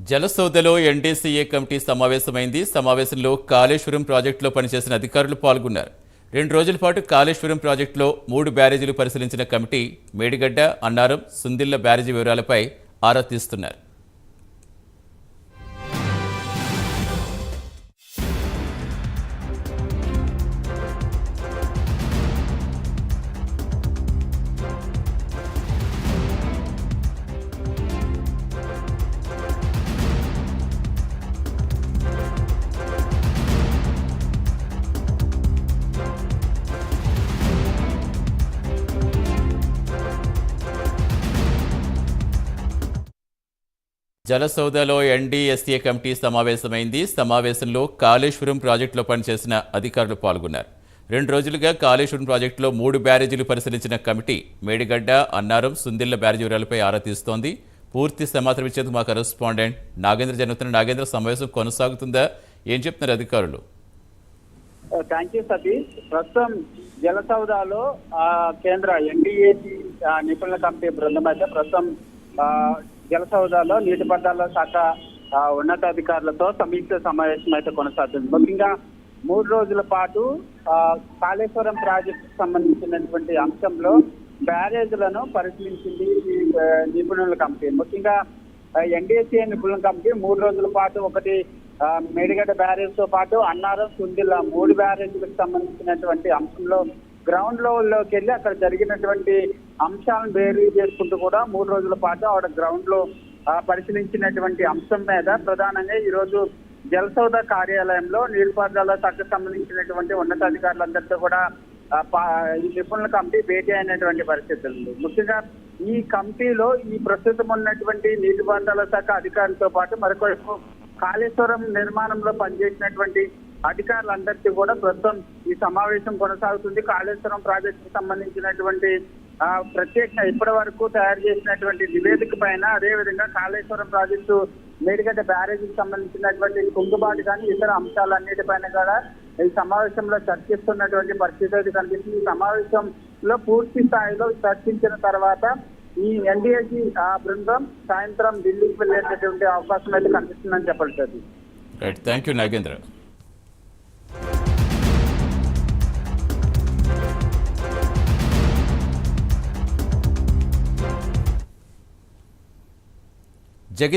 జలసౌదలో ఎన్డీసీఏ committee సమావేశమైంది. సమావేశంలో కాళేశ్వరం ప్రాజెక్టులో పనిచేసిన అధికారులు పాల్గొన్నారు. 2 రోజుల పాటు కాళేశ్వరం ప్రాజెక్టులో 3 బ్యారేజీలు పరిశీలించిన కమిటీ మేడిగడ్డ, అన్నారం, సుందిళ్ల బ్యారేజీ వివరాలపై ఆరా తీస్తున్నారు. జలసౌదలో ఎన్డీఎస్ఏ కమిటీ సమావేశమైంది. సమావేశంలో కాళేశ్వరం ప్రాజెక్టులో పనిచేసిన అధికారులు పాల్గొన్నారు. 2 రోజులుగా కాళేశ్వరం ప్రాజెక్టులో 3 బ్యారేజీలు పరిశీలించిన కమిటీ మేడిగడ్డ, అన్నారం, సుందిళ్ల బ్యారేజీ వివరాలపై ఆరా తీస్తోంది. పూర్తి సమాచారం ఇచ్చేందుకు మా కరెస్పాండెంట్ నాగేంద్ర జరుగుతున్న. నాగేంద్ర, సమావేశం కొనసాగుతుందా? ఏం చెప్తున్నారు అధికారులు? Thank you Satish. ప్రస్తుతం జలసౌదాలో కేంద్ర ఎన్డీఏసీ నిపుణుల కమిటీ బృందం అయితే ప్రస్తుతం జలసౌదాలో నీటిపారుదల శాఖ ఉన్నతాధికారులతో సమీక్ష సమావేశం అయితే కొనసాగుతుంది. ముఖ్యంగా 3 రోజుల పాటు కాళేశ్వరం ప్రాజెక్టు సంబంధించినటువంటి అంశంలో బ్యారేజ్లను పరిశీలించింది ఈ నిపుణుల కమిటీ. ముఖ్యంగా ఎన్డీఏసీ నిపుణుల కమిటీ 3 రోజుల పాటు ఒకటి మేడిగడ్డ బ్యారేజ్ తో పాటు అన్నారం, సుందిళ్ల 3 బ్యారేజీలకు సంబంధించినటువంటి అంశంలో గ్రౌండ్ లెవెల్లోకి వెళ్ళి అక్కడ జరిగినటువంటి అంశాలను బేరీ చేసుకుంటూ కూడా 3 రోజుల పాటు ఆవిడ గ్రౌండ్ లో పరిశీలించినటువంటి అంశం మీద ప్రధానంగా ఈ రోజు జలసౌద కార్యాలయంలో నీటిపారుదల శాఖకు సంబంధించినటువంటి ఉన్నతాధికారులందరితో కూడా ఈ నిపుణుల కమిటీ భేటీ అయినటువంటి పరిస్థితులు ఉంది. ముఖ్యంగా ఈ కమిటీలో ఈ ప్రస్తుతం ఉన్నటువంటి నీటిపారుదల శాఖ అధికారులతో పాటు మరొకవైపు కాళేశ్వరం నిర్మాణంలో పనిచేసినటువంటి అధికారులందరికీ కూడా ప్రస్తుతం ఈ సమావేశం కొనసాగుతుంది. కాళేశ్వరం ప్రాజెక్టుకు సంబంధించినటువంటి ప్రత్యేకంగా ఇప్పటి వరకు తయారు చేసినటువంటి నివేదిక పైన, అదేవిధంగా కాళేశ్వరం ప్రాజెక్టు మేడిగడ్డ బ్యారేజీకి సంబంధించినటువంటి కుంగుబాటు కానీ ఇతర అంశాలన్నిటిపైన కూడా ఈ సమావేశంలో చర్చిస్తున్నటువంటి పరిస్థితి అయితే కనిపిస్తుంది. ఈ సమావేశంలో పూర్తి స్థాయిలో చర్చించిన తర్వాత ఈ ఎన్డీఏసీ బృందం సాయంత్రం ఢిల్లీకి వెళ్ళేటటువంటి అవకాశం అయితే కనిపిస్తుందని చెప్పాలి. Right, thank you Nagendra. జగిత్